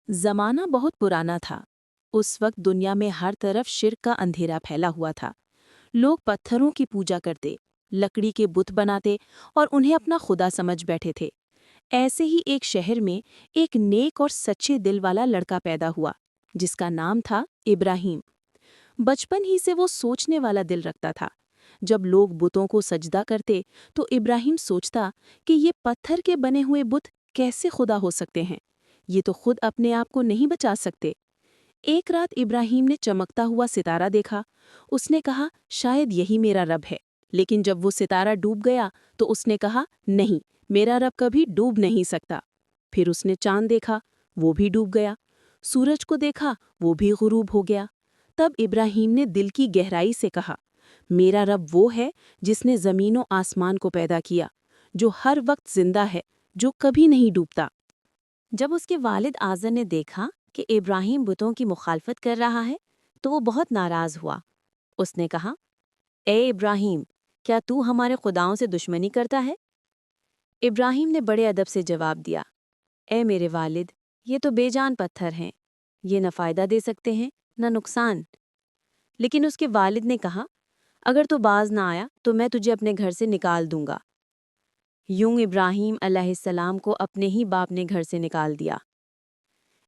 जमाना बहुत पुराना था। उस वक्त दुनिया में हर तरफ शिर्क का अंधेरा फैला हुआ था। लोग पत्थरों की पूजा करते, लकड़ी के बुत बनाते और उन्हें अपना खुदा समझ बैठे थे। ऐसे ही एक शहर में एक नेक और सच्चे दिल वाला लड़का पैदा हुआ, जिसका नाम था इब्राहिम। बचपन ही से वो सोचने वाला दिल रखता था। जब लोग बुतों को सजदा करते तो इब्राहिम सोचता कि ये पत्थर के बने हुए बुत कैसे खुदा हो सकते हैं। ये तो खुद अपने आप को नहीं बचा सकते। एक रात इब्राहिम ने चमकता हुआ सितारा देखा। उसने कहा, शायद यही मेरा रब है। लेकिन जब वो सितारा डूब गया तो उसने कहा, नहीं, मेरा रब कभी डूब नहीं सकता। फिर उसने चांद देखा, वो भी डूब गया। सूरज को देखा, वो भी गुरूब हो गया। तब इब्राहिम ने दिल की गहराई से कहा, मेरा रब वो है जिसने ज़मीनों आसमान को पैदा किया, जो हर वक्त जिंदा है, जो कभी नहीं डूबता। जब उसके वालिद आज़र ने देखा कि इब्राहिम बुतों की मुखालफत कर रहा है, तो वो बहुत नाराज़ हुआ। उसने कहा, ए इब्राहिम, क्या तू हमारे खुदाओं से दुश्मनी करता है? इब्राहिम ने बड़े अदब से जवाब दिया, ए मेरे वालिद, ये तो बेजान पत्थर हैं। ये न फ़ायदा दे सकते हैं, न नुकसान। लेकिन उसके वालिद ने कहा, अगर तू बाज ना आया तो मैं तुझे अपने घर से निकाल दूंगा। यूं इब्राहिम अलैहिस्सलाम को अपने ही बाप ने घर से निकाल दिया।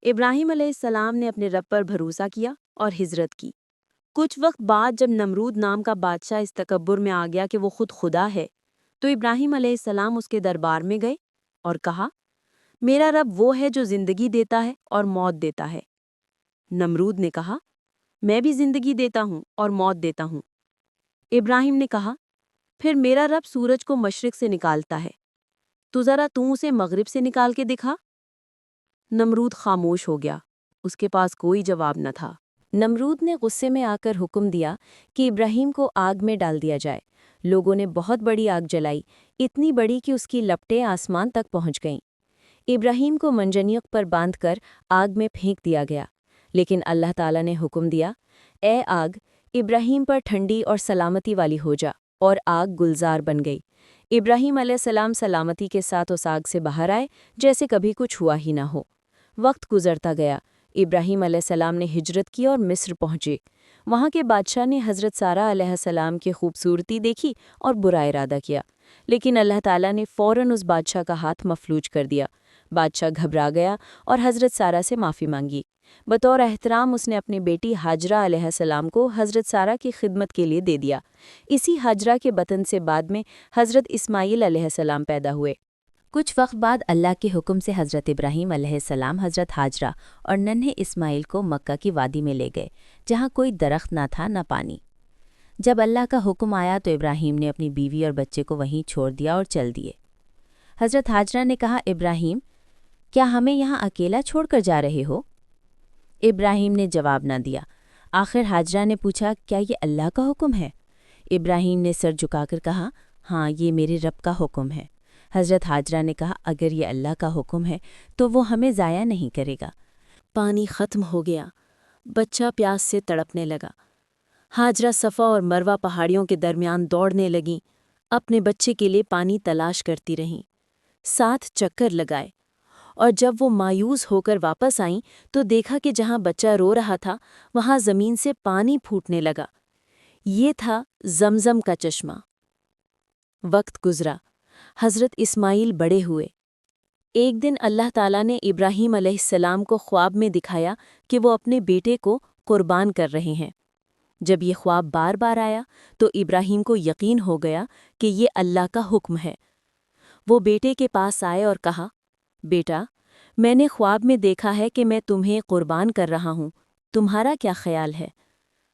इब्राहिम अलैहिस्सलाम ने अपने रब पर भरोसा किया और हिजरत की। कुछ वक्त बाद जब नमरूद नाम का बादशाह इस तकब्बुर में आ गया कि वो खुद खुदा है, तो इब्राहिम अलैहिस्सलाम उसके दरबार में गए और कहा, मेरा रब वो है जो जिंदगी देता है और मौत देता है। नमरूद ने कहा, मैं भी जिंदगी देता हूँ और मौत देता हूँ। इब्राहिम ने कहा, फिर मेरा रब सूरज को मशरिक से निकालता है, तो ज़रा तू उसे मगरिब से निकाल के दिखा। नमरूद खामोश हो गया। उसके पास कोई जवाब न था। नमरूद ने गुस्से में आकर हुक्म दिया कि इब्राहिम को आग में डाल दिया जाए। लोगों ने बहुत बड़ी आग जलाई, इतनी बड़ी कि उसकी लपटें आसमान तक पहुंच गईं। इब्राहिम को मंजनियक पर बांधकर आग में फेंक दिया गया। लेकिन अल्लाह ताला ने हुक्म दिया, ए आग, इब्राहिम पर ठंडी और सलामती वाली हो जा, और आग गुलजार बन गई। इब्राहिम अलैहिस्सलाम सलामती के साथ उस आग से बाहर आए, जैसे कभी कुछ हुआ ही ना हो। वक्त गुजरता गया। इब्राहिम अलैहिस्सलाम ने हिजरत की और मिस्र पहुंचे। वहाँ के बादशाह ने हज़रत सारा अलैहिस्सलाम की खूबसूरती देखी और बुरा इरादा किया। लेकिन अल्लाह ताला ने फ़ौरन उस बादशाह का हाथ मफलूज कर दिया। बादशाह घबरा गया और हज़रत सारा से माफ़ी मांगी। बतौर एहतराम उसने अपनी बेटी हाजरा अलैहिस्सलाम को हज़रत सारा की खिदमत के लिए दे दिया। इसी हाजरा के बतन से बाद में हज़रत इस्माईल अलैहिस्सलाम पैदा हुए। कुछ वक्त बाद अल्लाह के हुक्म से हज़रत इब्राहीम अलैहिस्सलाम हज़रत हाजरा और नन्हे इस्माइल को मक्का की वादी में ले गए, जहाँ कोई दरख्त ना था न पानी। जब अल्लाह का हुक्म आया तो इब्राहीम ने अपनी बीवी और बच्चे को वहीं छोड़ दिया और चल दिए। हज़रत हाजरा ने कहा, इब्राहीम, क्या हमें यहाँ अकेला छोड़कर जा रहे हो? इब्राहीम ने जवाब न दिया। आखिर हाजरा ने पूछा, क्या ये अल्लाह का हुक्म है? इब्राहीम ने सर झुकाकर कहा, हाँ, ये मेरे रब का हुक्म है। हज़रत हाजरा ने कहा, अगर ये अल्लाह का हुक्म है तो वो हमें ज़ाया नहीं करेगा। पानी ख़त्म हो गया। बच्चा प्यास से तड़पने लगा। हाजरा सफ़ा और मरवा पहाड़ियों के दरमियान दौड़ने लगीं, अपने बच्चे के लिए पानी तलाश करती रहीं। 7 चक्कर लगाए और जब वो मायूस होकर वापस आईं तो देखा कि जहाँ बच्चा रो रहा था वहाँ ज़मीन से पानी फूटने लगा। ये था ज़मज़म का चश्मा। वक्त गुज़रा। हज़रत इस्माईल बड़े हुए। एक दिन अल्लाह ताला ने इब्राहीम अलैहिस्सलाम को ख्वाब में दिखाया कि वो अपने बेटे को कुर्बान कर रहे हैं। जब ये ख्वाब बार बार आया तो इब्राहीम को यकीन हो गया कि ये अल्लाह का हुक्म है। वो बेटे के पास आए और कहा, बेटा, मैंने ख्वाब में देखा है कि मैं तुम्हें कुर्बान कर रहा हूँ, तुम्हारा क्या ख्याल है?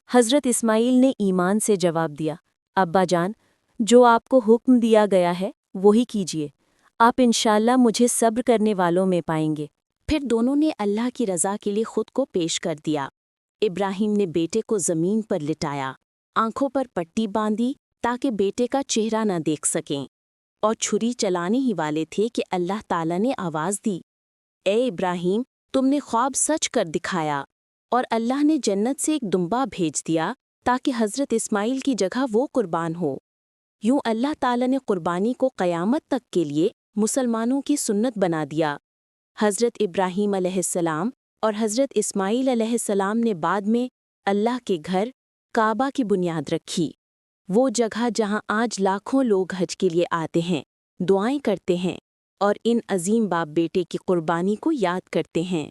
हज़रत इस्माईल ने ईमान से जवाब दिया, अब्बा जान, जो आपको हुक्म दिया गया है वही कीजिए। आप इंशाअल्लाह मुझे सब्र करने वालों में पाएंगे। फिर दोनों ने अल्लाह की रज़ा के लिए खुद को पेश कर दिया। इब्राहीम ने बेटे को ज़मीन पर लिटाया, आंखों पर पट्टी बांधी ताकि बेटे का चेहरा न देख सकें, और छुरी चलाने ही वाले थे कि अल्लाह ताला ने आवाज़ दी, ए इब्राहीम, तुमने ख्वाब सच कर दिखाया। और अल्लाह ने जन्नत से एक दुम्बा भेज दिया ताकि हज़रत इस्माईल की जगह वो कुर्बान हो। यूं अल्लाह ताला ने कुर्बानी को क़यामत तक के लिए मुसलमानों की सुन्नत बना दिया। हज़रत इब्राहीम अलैहिस्सलाम اور حضرت اسماعیل علیہ السلام نے بعد میں اللہ کے گھر کعبہ کی بنیاد رکھی، وہ جگہ جہاں آج لاکھوں لوگ حج کے لیے آتے ہیں، دعائیں کرتے ہیں اور ان عظیم باپ بیٹے کی قربانی کو یاد کرتے ہیں۔